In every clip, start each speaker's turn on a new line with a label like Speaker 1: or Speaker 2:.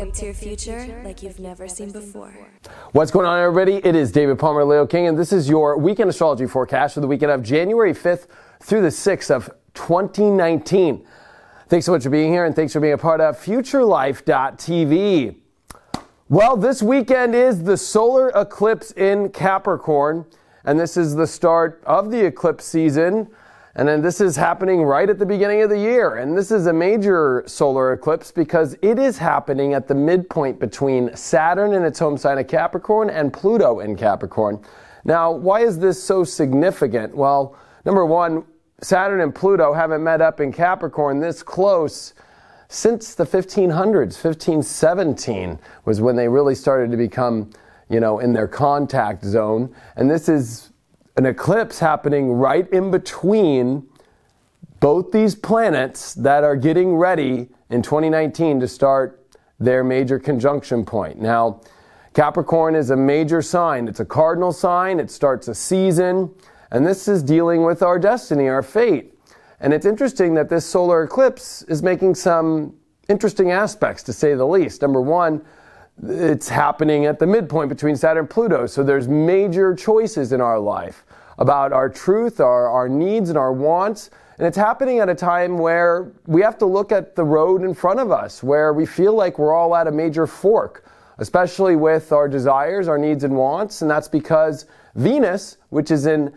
Speaker 1: up to your future like you've never seen before.
Speaker 2: What's going on, everybody? It is David Palmer, Leo King, and this is your weekend astrology forecast for the weekend of January 5th through the 6th of 2019. Thanks so much for being here, and thanks for being a part of FutureLife.tv. Well, this weekend is the solar eclipse in Capricorn, and this is the start of the eclipse season. And then this is happening right at the beginning of the year. And this is a major solar eclipse because it is happening at the midpoint between Saturn in its home sign of Capricorn and Pluto in Capricorn. Now, why is this so significant? Well, number one, Saturn and Pluto haven't met up in Capricorn this close since the 1500s. 1517 was when they really started to become, in their contact zone. And this is an eclipse happening right in between both these planets that are getting ready in 2019 to start their major conjunction point. Now, Capricorn is a major sign. It's a cardinal sign. It starts a season. And this is dealing with our destiny, our fate. And it's interesting that this solar eclipse is making some interesting aspects, to say the least. Number one, it's happening at the midpoint between Saturn and Pluto. So there's major choices in our life about our truth, our needs, and our wants. And it's happening at a time where we have to look at the road in front of us, where we feel like we're all at a major fork, especially with our desires, our needs, and wants. And that's because Venus, which is in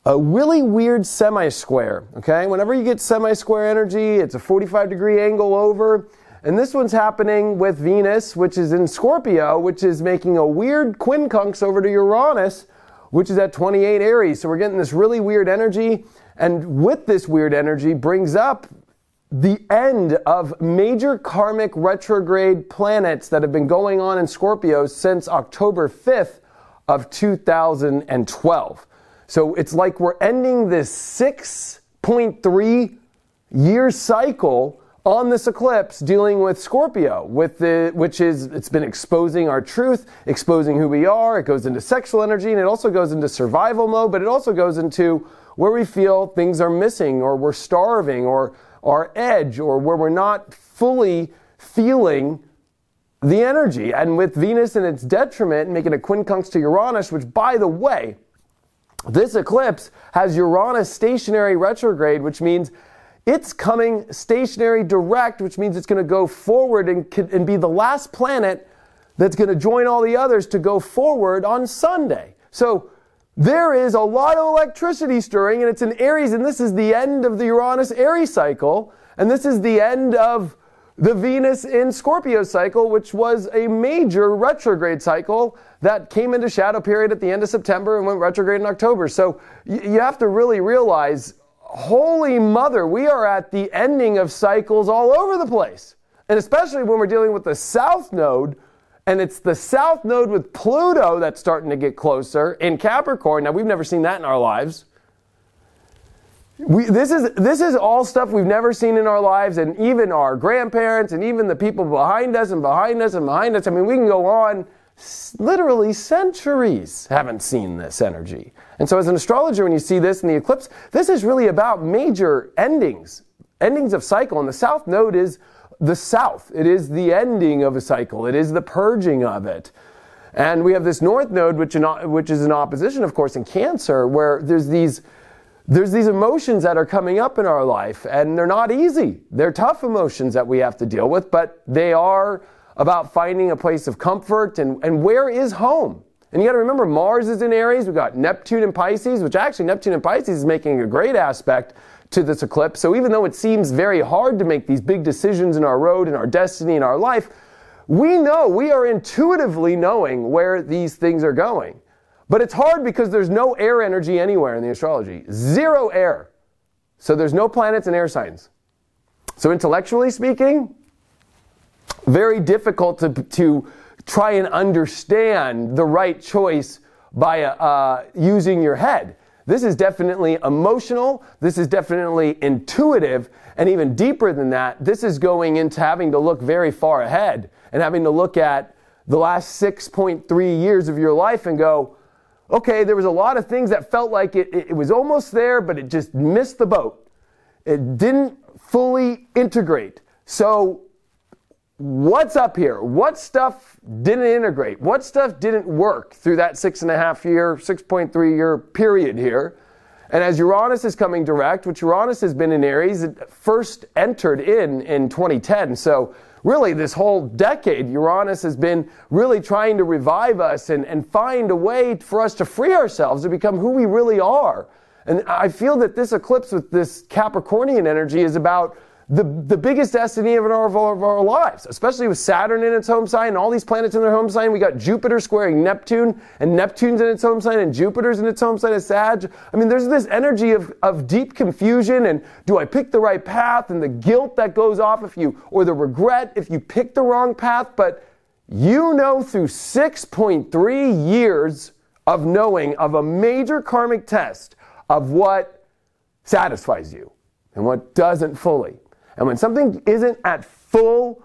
Speaker 2: a really weird semi-square, okay? Whenever you get semi-square energy, it's a 45-degree angle over. And this one's happening with Venus, which is in Scorpio, which is making a weird quincunx over to Uranus, which is at 28 Aries. So we're getting this really weird energy. And with this weird energy brings up the end of major karmic retrograde planets that have been going on in Scorpio since October 5th of 2012. So it's like we're ending this 6.3 year cycle on this eclipse dealing with Scorpio, it's been exposing our truth, exposing who we are. It goes into sexual energy, and it also goes into survival mode, but it also goes into where we feel things are missing, or we're starving, or our edge, or where we're not fully feeling the energy. And with Venus in its detriment, making a quincunx to Uranus, which, by the way, this eclipse has Uranus stationary retrograde, which means it's coming stationary direct, which means it's going to go forward and be the last planet that's going to join all the others to go forward on Sunday. So there is a lot of electricity stirring, and it's in Aries, and this is the end of the Uranus-Aries cycle, and this is the end of the Venus in Scorpio cycle, which was a major retrograde cycle that came into shadow period at the end of September and went retrograde in October. So you have to really realize, holy mother, we are at the ending of cycles all over the place. And especially when we're dealing with the South Node, and it's the South Node with Pluto that's starting to get closer in Capricorn. Now, we've never seen that in our lives. This is all stuff we've never seen in our lives, and even our grandparents, and even the people behind us and behind us and behind us. I mean, we can go on literally centuries haven't seen this energy. And so as an astrologer, when you see this in the eclipse, this is really about major endings of cycle. And the South Node is the South. It is the ending of a cycle. It is the purging of it. And we have this North Node, which is in opposition, of course, in Cancer, where there's these emotions that are coming up in our life, and they're not easy. They're tough emotions that we have to deal with, but they are about finding a place of comfort and where is home. And you got to remember, Mars is in Aries. We've got Neptune in Pisces, which actually Neptune in Pisces is making a great aspect to this eclipse. So even though it seems very hard to make these big decisions in our road, in our destiny, in our life, we are intuitively knowing where these things are going. But it's hard because there's no air energy anywhere in the astrology. Zero air. So there's no planets and air signs. So intellectually speaking, very difficult to try and understand the right choice by using your head. This is definitely emotional. This is definitely intuitive. And even deeper than that, this is going into having to look very far ahead and having to look at the last 6.3 years of your life and go, okay, there was a lot of things that felt like it was almost there, but it just missed the boat. It didn't fully integrate. So what's up here? What stuff didn't integrate? What stuff didn't work through that 6.3 year period here? And as Uranus is coming direct, which Uranus has been in Aries, it first entered in 2010. So really this whole decade, Uranus has been really trying to revive us and find a way for us to free ourselves to become who we really are. And I feel that this eclipse with this Capricornian energy is about the biggest destiny of our lives, especially with Saturn in its home sign and all these planets in their home sign. We got Jupiter squaring Neptune, and Neptune's in its home sign, and Jupiter's in its home sign as Sag. I mean, there's this energy of deep confusion, and do I pick the right path, and the guilt that goes off or the regret if you pick the wrong path. But you know, through 6.3 years of knowing of a major karmic test of what satisfies you and what doesn't fully. And when something isn't at full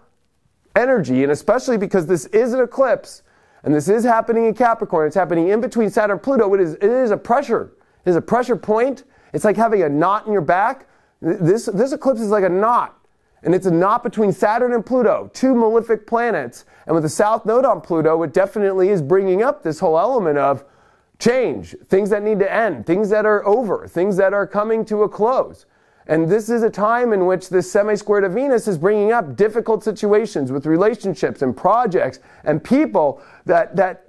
Speaker 2: energy, and especially because this is an eclipse, and this is happening in Capricorn, it's happening in between Saturn and Pluto, it is a pressure. It is a pressure point. It's like having a knot in your back. This eclipse is like a knot. And it's a knot between Saturn and Pluto, two malefic planets. And with the South Node on Pluto, it definitely is bringing up this whole element of change, things that need to end, things that are over, things that are coming to a close. And this is a time in which this semi-square to Venus is bringing up difficult situations with relationships and projects and people that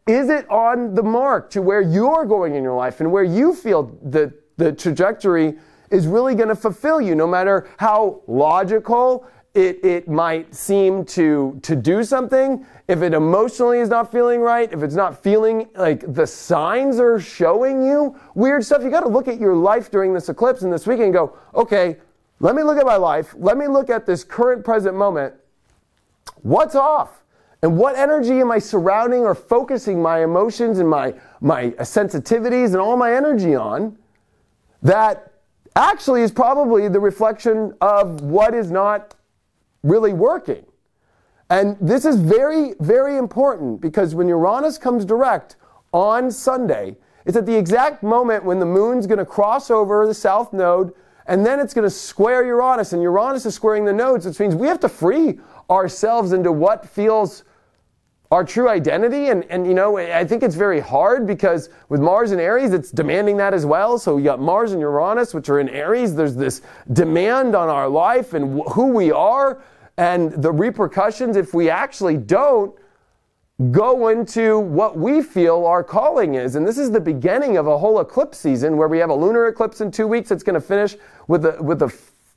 Speaker 2: isn't on the mark to where you're going in your life and where you feel the trajectory is really going to fulfill you, no matter how logical it might seem to do something. If it emotionally is not feeling right, if it's not feeling like the signs are showing you weird stuff, you got to look at your life during this eclipse and this weekend and go, okay, let me look at my life. Let me look at this current present moment. What's off? And what energy am I surrounding or focusing my emotions and my sensitivities and all my energy on that actually is probably the reflection of what is not really working? And this is very, very important, because when Uranus comes direct on Sunday, it's at the exact moment when the moon's going to cross over the South Node, and then it's going to square Uranus, and Uranus is squaring the nodes, which means we have to free ourselves into what feels our true identity. And you know, I think it's very hard because with Mars and Aries, it's demanding that as well. So you got Mars and Uranus, which are in Aries. There's this demand on our life and who we are, and the repercussions if we actually don't go into what we feel our calling is. And this is the beginning of a whole eclipse season where we have a lunar eclipse in 2 weeks. It's going to finish with a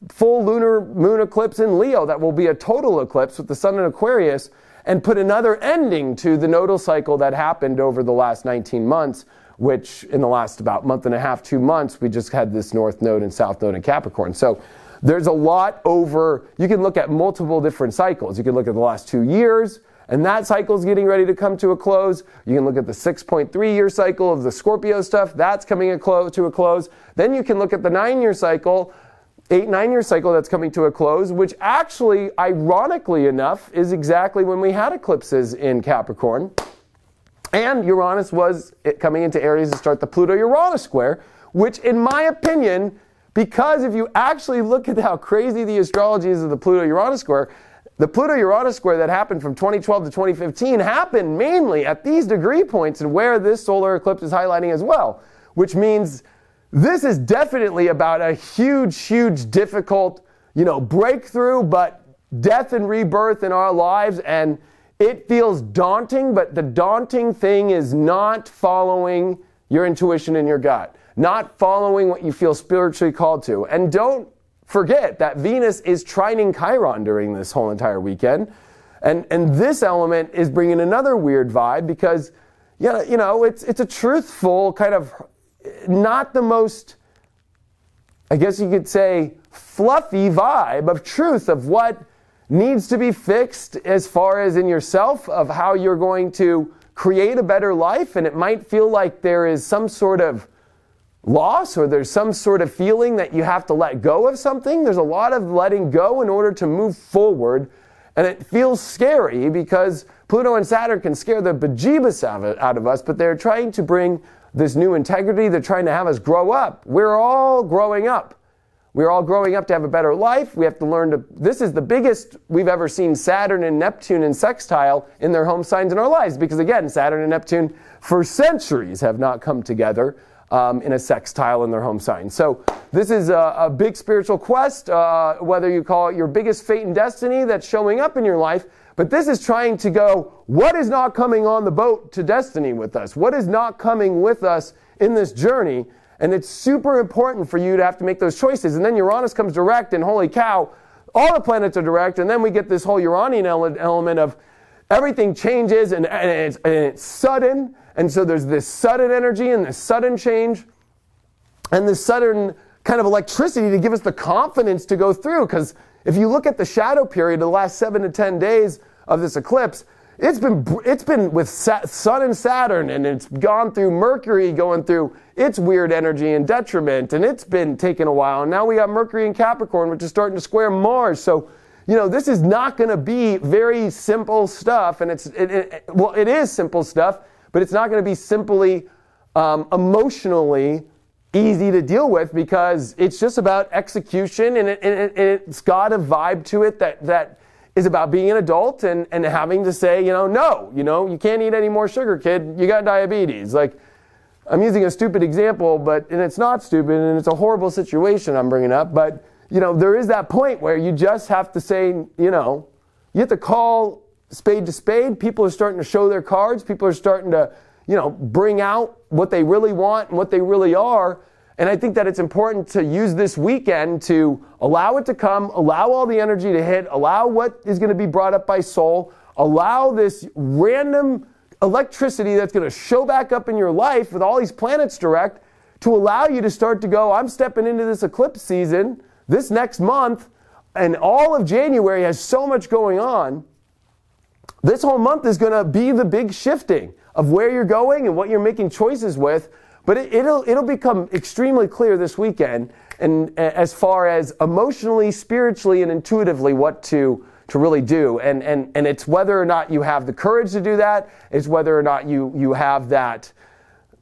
Speaker 2: full lunar moon eclipse in Leo that will be a total eclipse with the sun in Aquarius, and put another ending to the nodal cycle that happened over the last 19 months, which in the last about month and a half, 2 months, we just had this North Node and South Node in Capricorn. So there's a lot over, you can look at multiple different cycles. You can look at the last 2 years, and that cycle's getting ready to come to a close. You can look at the 6.3 year cycle of the Scorpio stuff, that's coming to a close. Then you can look at the 9-year cycle, 9-year cycle that's coming to a close, which actually, ironically enough, is exactly when we had eclipses in Capricorn. And Uranus was coming into Aries to start the Pluto-Uranus square, which in my opinion, because if you actually look at how crazy the astrology is of the Pluto-Uranus square, the Pluto-Uranus square that happened from 2012 to 2015 happened mainly at these degree points and where this solar eclipse is highlighting as well, which means this is definitely about a huge, huge, difficult, breakthrough, but death and rebirth in our lives. And it feels daunting, but the daunting thing is not following your intuition and your gut, not following what you feel spiritually called to. And don't forget that Venus is trining Chiron during this whole entire weekend. And this element is bringing another weird vibe because, it's a truthful kind of, not the most, I guess you could say, fluffy vibe of truth of what needs to be fixed as far as in yourself, of how you're going to create a better life. And it might feel like there is some sort of loss, or there's some sort of feeling that you have to let go of something. There's a lot of letting go in order to move forward. And it feels scary because Pluto and Saturn can scare the bejeebus out of us, but they're trying to bring this new integrity. They're trying to have us grow up. We're all growing up. We're all growing up to have a better life. We have to learn to, this is the biggest we've ever seen Saturn and Neptune in sextile in their home signs in our lives. Because again, Saturn and Neptune for centuries have not come together in a sextile in their home sign. So this is a big spiritual quest, whether you call it your biggest fate and destiny that's showing up in your life. But this is trying to go, what is not coming on the boat to destiny with us? What is not coming with us in this journey? And it's super important for you to have to make those choices. And then Uranus comes direct, and holy cow, all the planets are direct. And then we get this whole Uranian element of everything changes, and it's sudden. And so there's this sudden energy and this sudden change and this sudden kind of electricity to give us the confidence to go through. Because if you look at the shadow period, the last 7 to 10 days of this eclipse, it's been with Sun and Saturn, and it's gone through Mercury going through its weird energy and detriment, and it's been taking a while. And now we got Mercury in Capricorn, which is starting to square Mars. So, you know, this is not going to be very simple stuff, and it is simple stuff, but it's not going to be simply emotionally easy to deal with, because it's just about execution, and it's got a vibe to it that is about being an adult and having to say, no, you can't eat any more sugar, kid. You got diabetes. Like, I'm using a stupid example, and it's not stupid, and it's a horrible situation I'm bringing up, but, there is that point where you just have to say, you have to call spade to spade. People are starting to show their cards. People are starting to, bring out what they really want and what they really are. And I think that it's important to use this weekend to allow it to come, allow all the energy to hit, allow what is going to be brought up by soul, allow this random electricity that's going to show back up in your life with all these planets direct to allow you to start to go, I'm stepping into this eclipse season this next month, and all of January has so much going on. This whole month is going to be the big shifting of where you're going and what you're making choices with. But it'll become extremely clear this weekend, and as far as emotionally, spiritually, and intuitively what to really do. And it's whether or not you have the courage to do that. It's whether or not you have that,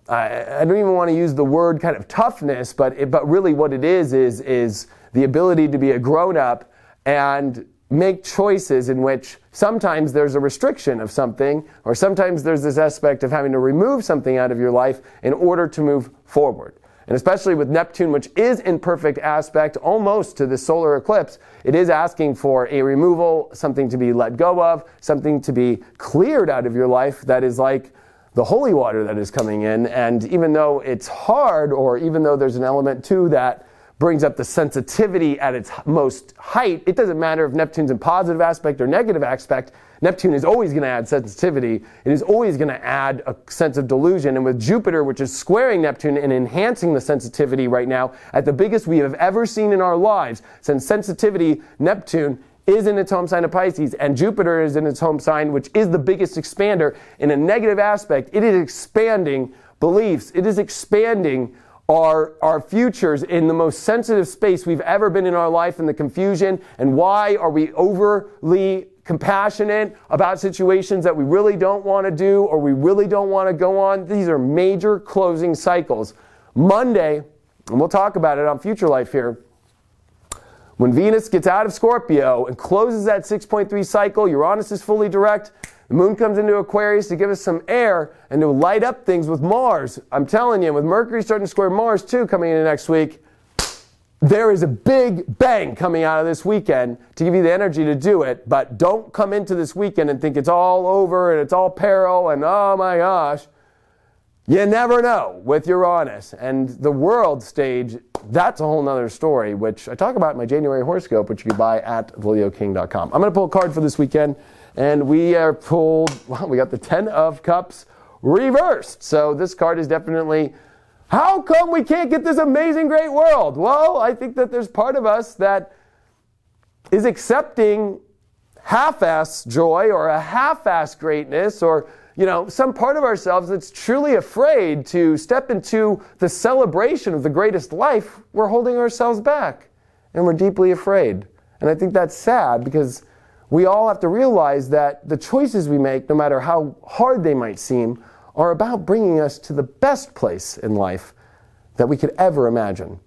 Speaker 2: I don't even want to use the word kind of toughness, but really what it is the ability to be a grown-up and make choices in which sometimes there's a restriction of something, or sometimes there's this aspect of having to remove something out of your life in order to move forward. And especially with Neptune, which is in perfect aspect almost to the solar eclipse, it is asking for a removal, something to be let go of, something to be cleared out of your life that is like the holy water that is coming in. And even though it's hard, or even though there's an element too that brings up the sensitivity at its most height, it doesn't matter if Neptune's in positive aspect or negative aspect. Neptune is always going to add sensitivity. It is always going to add a sense of delusion. And with Jupiter, which is squaring Neptune and enhancing the sensitivity right now at the biggest we have ever seen in our lives, since sensitivity, Neptune is in its home sign of Pisces, and Jupiter is in its home sign, which is the biggest expander. In a negative aspect, it is expanding beliefs. It is expanding our futures in the most sensitive space we've ever been in our life, and the confusion, and why are we overly compassionate about situations that we really don't want to do or we really don't want to go on. These are major closing cycles. Monday, and we'll talk about it on Future Life here, when Venus gets out of Scorpio and closes that 6.3 cycle, Uranus is fully direct. The moon comes into Aquarius to give us some air and to light up things with Mars. I'm telling you, with Mercury starting to square Mars too coming into next week, there is a big bang coming out of this weekend to give you the energy to do it. But don't come into this weekend and think it's all over and it's all peril and oh my gosh. You never know with Uranus. And the world stage, that's a whole nother story, which I talk about in my January horoscope, which you can buy at theleoking.com. I'm going to pull a card for this weekend. And we got the 10 of Cups reversed. So this card is definitely, how come we can't get this amazing, great world? Well, I think that there's part of us that is accepting half-ass joy or a half-ass greatness, or, some part of ourselves that's truly afraid to step into the celebration of the greatest life. We're holding ourselves back, and we're deeply afraid. And I think that's sad, because we all have to realize that the choices we make, no matter how hard they might seem, are about bringing us to the best place in life that we could ever imagine.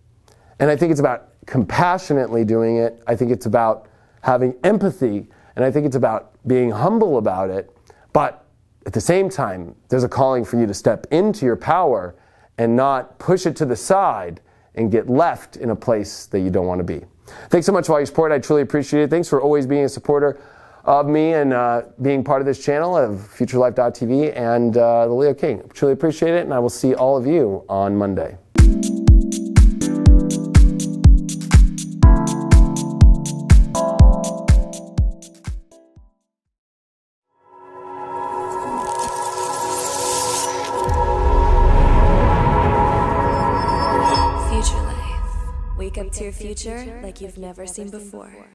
Speaker 2: And I think it's about compassionately doing it. I think it's about having empathy, and I think it's about being humble about it. But at the same time, there's a calling for you to step into your power and not push it to the side and get left in a place that you don't want to be. Thanks so much for all your support. I truly appreciate it. Thanks for always being a supporter of me and being part of this channel of futurelife.tv and the Leo King. Truly appreciate it, and I will see all of you on Monday.
Speaker 1: Future Life. Wake up to your future like you've never seen before.